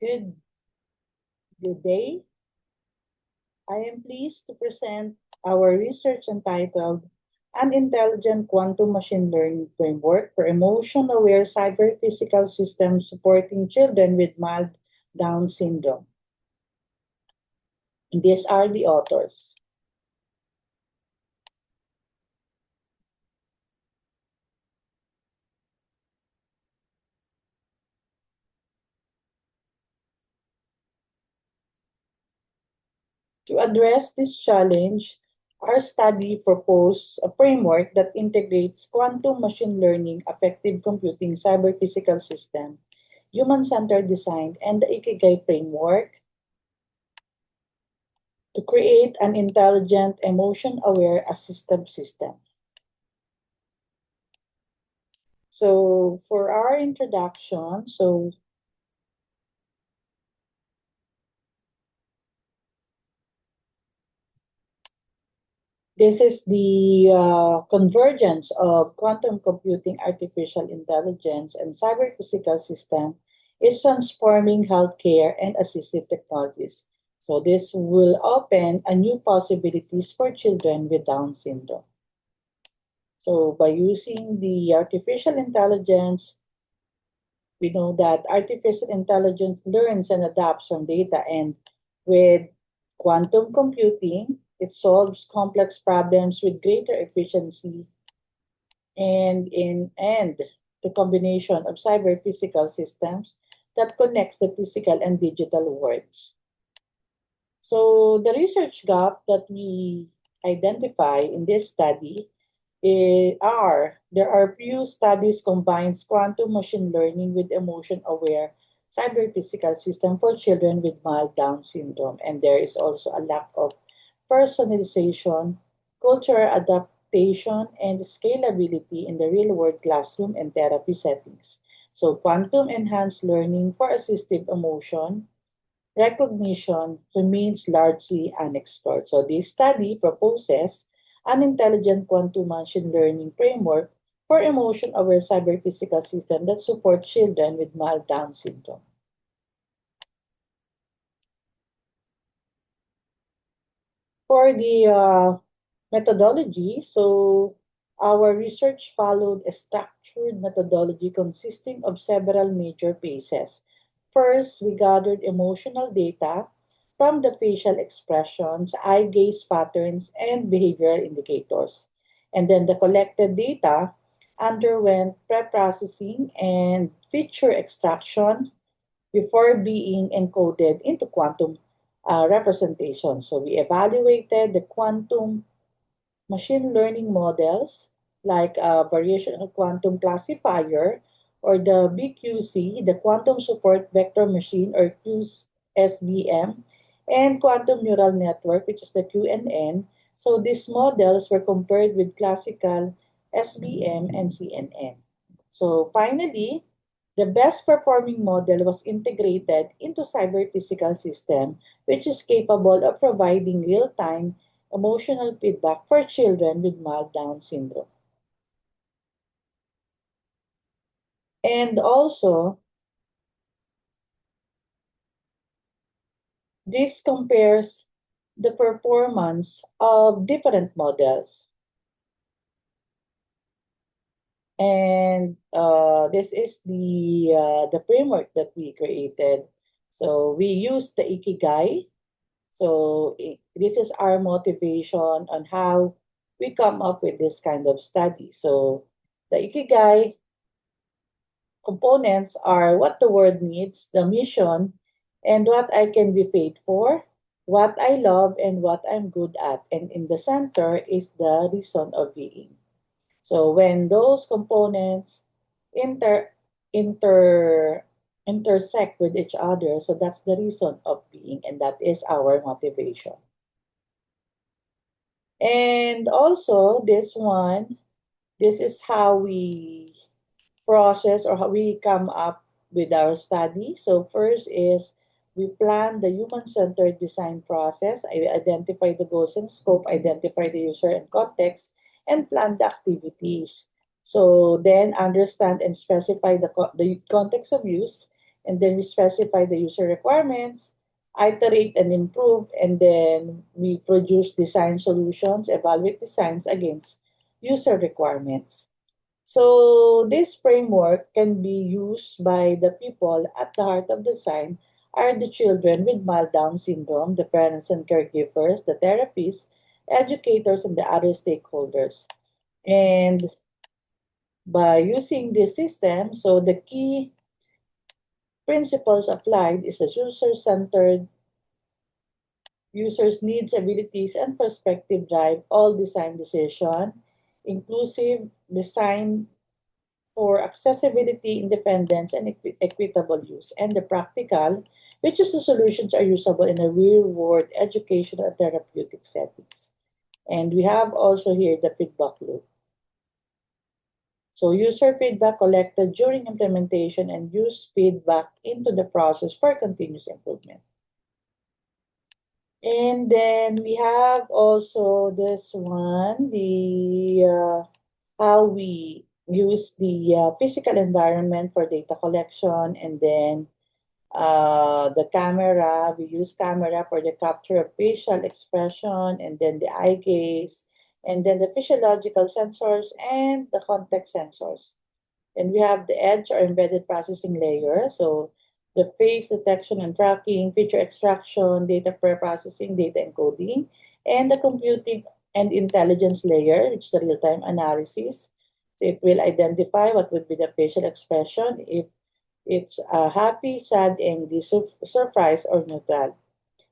Good, good day. I am pleased to present our research entitled An Intelligent Quantum Machine Learning Framework for Emotion-Aware Cyber-Physical Systems Supporting Children with Mild Down Syndrome. These are the authors. To address this challenge, our study proposed a framework that integrates quantum machine learning, affective computing, cyber-physical system, human-centered design, and the Ikigai framework to create an intelligent, emotion-aware assistive system. So for our introduction, this is the convergence of quantum computing, artificial intelligence, and cyber-physical system is transforming healthcare and assistive technologies. So this will open a new possibilities for children with Down syndrome. So by using the artificial intelligence, we know that artificial intelligence learns and adapts from data, and with quantum computing, it solves complex problems with greater efficiency and the combination of cyber physical systems that connects the physical and digital worlds. So the research gap that we identify in this study there are few studies combines quantum machine learning with emotion aware cyber physical system for children with mild Down syndrome, and there is also a lack of personalization, cultural adaptation, and scalability in the real world classroom and therapy settings. So quantum enhanced learning for assistive emotion recognition remains largely unexplored. So this study proposes an intelligent quantum machine learning framework for emotion-aware cyber-physical system that support children with mild Down syndrome. For the methodology, so our research followed a structured methodology consisting of several major phases. First, we gathered emotional data from the facial expressions, eye gaze patterns, and behavioral indicators. And then the collected data underwent pre-processing and feature extraction before being encoded into quantum representation. So we evaluated the quantum machine learning models like variational quantum classifier or the BQC, the quantum support vector machine or QSVM, and quantum neural network, which is the QNN. So these models were compared with classical SVM and CNN. So finally, the best performing model was integrated into cyber physical system, which is capable of providing real-time emotional feedback for children with mild Down syndrome. And also, this compares the performance of different models. And this is the framework that we created. So we use the Ikigai. So this is our motivation on how we come up with this kind of study. So the Ikigai components are what the world needs, the mission, and what I can be paid for, what I love, and what I'm good at. And in the center is the reason of being. So when those components inter inter intersect with each other, so that's the reason of being, and that is our motivation. And also this is how we process or how we come up with our study. So first is we plan the human-centered design process. I identify the goals and scope, identify the user and context, and plan the activities. So then understand and specify the context of use and then we specify the user requirements, iterate and improve, and then we produce design solutions, evaluate designs against user requirements. So this framework can be used by the people at the heart of design are the children with mild Down syndrome, the parents and caregivers, the therapists, educators, and the other stakeholders. And by using this system, so the key principles applied is the user-centered, users' needs, abilities, and perspective drive all design decision, inclusive design for accessibility, independence, and equitable use, and the practical, which is the solutions are usable in a real-world educational and therapeutic settings. And we have also here the feedback loop. So user feedback collected during implementation and use feedback into the process for continuous improvement. And then we have also this one, the how we use the physical environment for data collection, and then the camera. We use camera for the capture of facial expression, and then the eye gaze, and then the physiological sensors and the context sensors. And we have the edge or embedded processing layer. So the face detection and tracking, feature extraction, data pre-processing, data encoding, and the computing and intelligence layer, which is the real-time analysis. So it will identify what would be the facial expression, if it's happy, sad, angry, surprise, or neutral.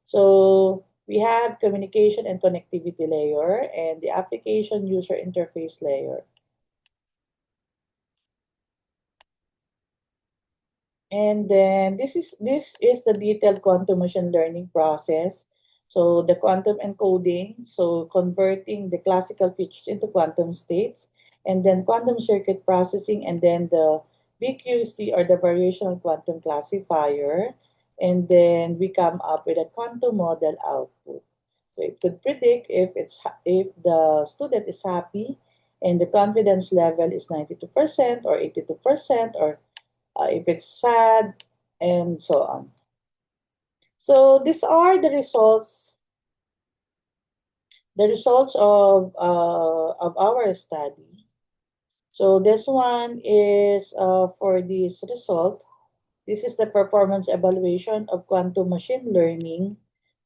So we have communication and connectivity layer and the application user interface layer. And then this is the detailed quantum machine learning process. So the quantum encoding, so converting the classical features into quantum states, and then quantum circuit processing, and then the VQC or the variational quantum classifier, and then we come up with a quantum model output. So it could predict if the student is happy and the confidence level is 92% or 82% or if it's sad, and so on. So these are the results of our study. So this one is for this result. This is the performance evaluation of quantum machine learning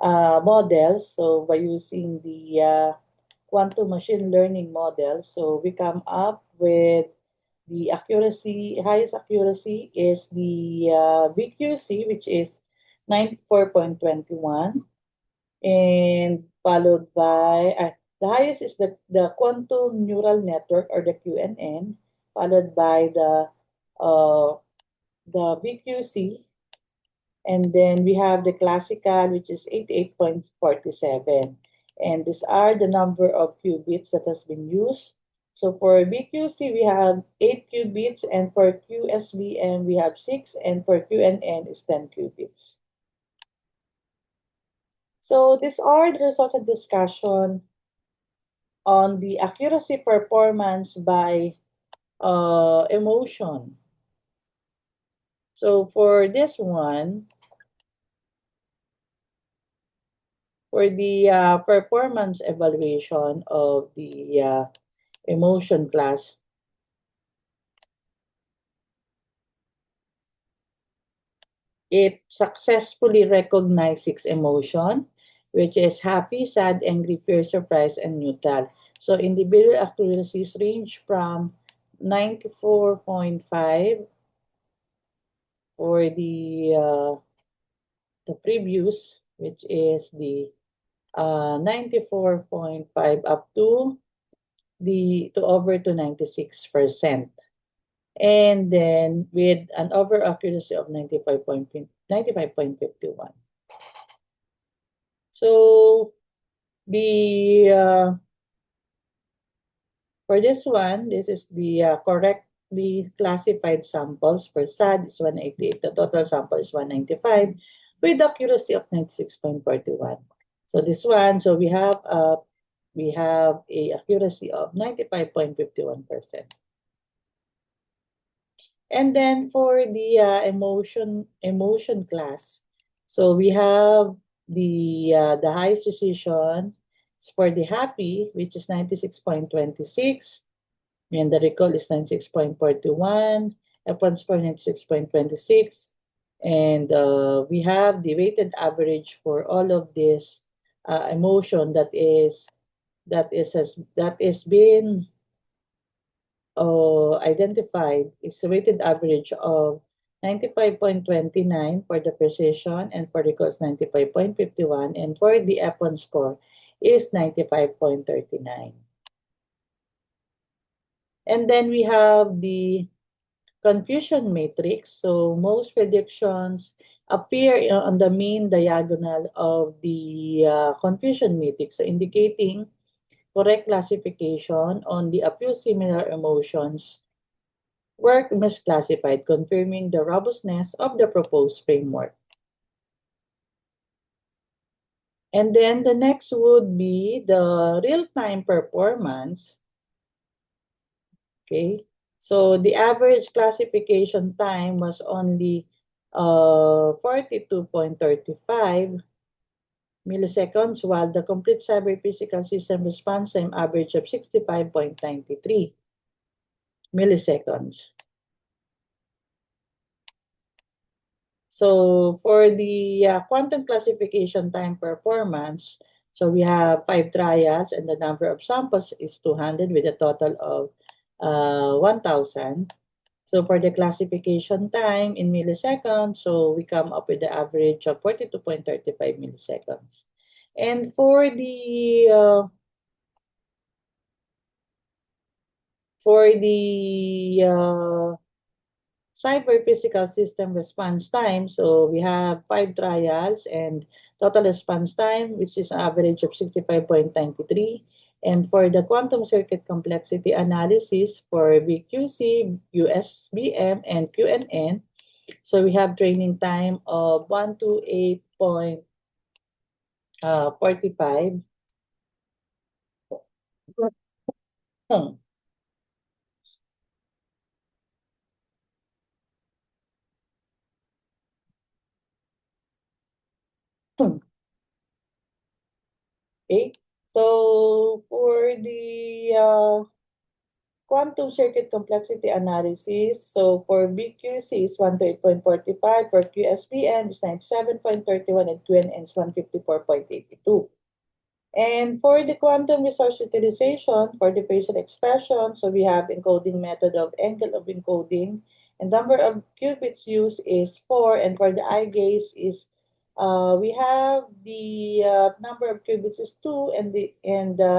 models. So by using the quantum machine learning model, so we come up with the accuracy, highest accuracy is the VQC, which is 94.21, and followed by, the highest is the quantum neural network or the QNN, followed by uh, the VQC, and then we have the classical, which is 88.47. And these are the number of qubits that has been used. So for BQC, we have 8 qubits, and for QSBM, we have 6, and for QNN is 10 qubits. So these are the results of discussion on the accuracy performance by emotion. So for this one, for the performance evaluation of the emotion class, it successfully recognized 6 emotion, which is happy, sad, angry, fear, surprise, and neutral. So individual accuracies range from 94.5 for the previous, which is the 94.5 up to over to 96%. And then with an over accuracy of 95.51. So the for this one, this is the correctly classified samples. For SAD is 188. The total sample is 195 with accuracy of 96.41. So this one, so we have a accuracy of 95.51%. And then for the emotion class, so we have the highest precision is for the happy, which is 96.26, and the recall is 96.41, F1 score 96.26, and we have the weighted average for all of this emotion that is being identified is a weighted average of 95.29 for the precision, and for the cost 95.51, and for the F1 score is 95.39. And then we have the confusion matrix. So most predictions appear on the mean diagonal of the confusion matrix, so indicating correct classification on the a few similar emotions were misclassified, confirming the robustness of the proposed framework. And then the next would be the real-time performance. Okay, so the average classification time was only 42.35 milliseconds, while the complete cyber physical system response time average of 65.93 milliseconds. So for the quantum classification time performance, so we have 5 trials and the number of samples is 200 with a total of 1,000. So for the classification time in milliseconds, so we come up with the average of 42.35 milliseconds. And for the cyber physical system response time, so we have 5 trials and total response time, which is an average of 65.93. And for the quantum circuit complexity analysis for VQC, USBM, and QNN, so we have training time of 128.45. Okay, so for the quantum circuit complexity analysis, so for BQC is 128.45, for QSPM is 97.31, and QNN is 154.82. And for the quantum resource utilization, for the facial expression, so we have encoding method of angle of encoding, and number of qubits used is 4, and for the eye gaze is we have the number of qubits is 2, and the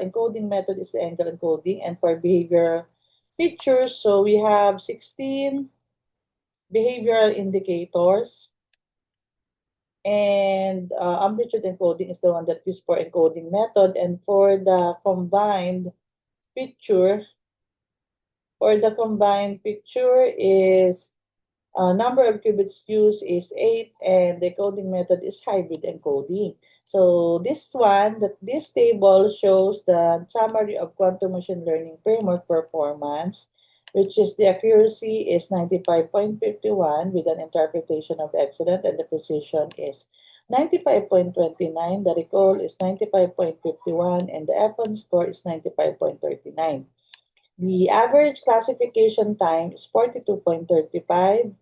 encoding method is the angle encoding, and for behavior features, so we have 16 behavioral indicators, and amplitude encoding is the one that used for encoding method. And picture, for the combined picture is number of qubits used is 8, and the coding method is hybrid encoding. So this table shows the summary of quantum machine learning framework performance, which is the accuracy is 95.51 with an interpretation of excellent, and the precision is 95.29, the recall is 95.51, and the F1 score is 95.39. The average classification time is 42.35,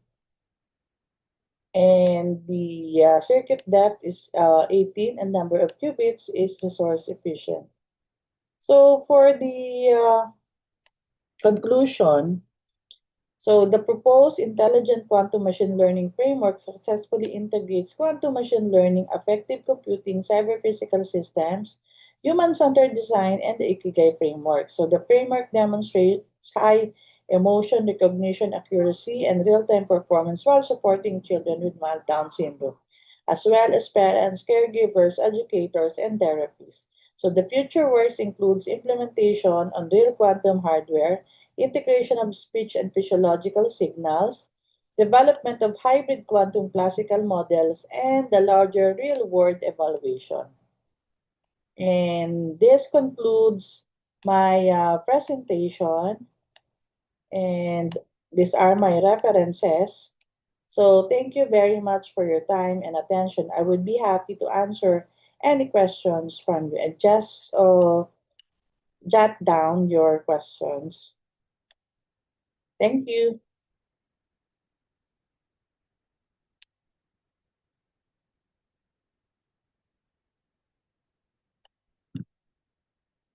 and the circuit depth is 18, and number of qubits is resource efficient. So for the conclusion, so the proposed intelligent quantum machine learning framework successfully integrates quantum machine learning, effective computing, cyber-physical systems, human-centered design, and the Ikigai framework. So the framework demonstrates high emotion recognition accuracy and real-time performance while supporting children with mild Down syndrome, as well as parents, caregivers, educators, and therapists. So the future works includes implementation on real quantum hardware, integration of speech and physiological signals, development of hybrid quantum classical models, and the larger real-world evaluation. And this concludes my presentation. And These are my references. So thank you very much for your time and attention. I would be happy to answer any questions from you, and just jot down your questions. Thank you.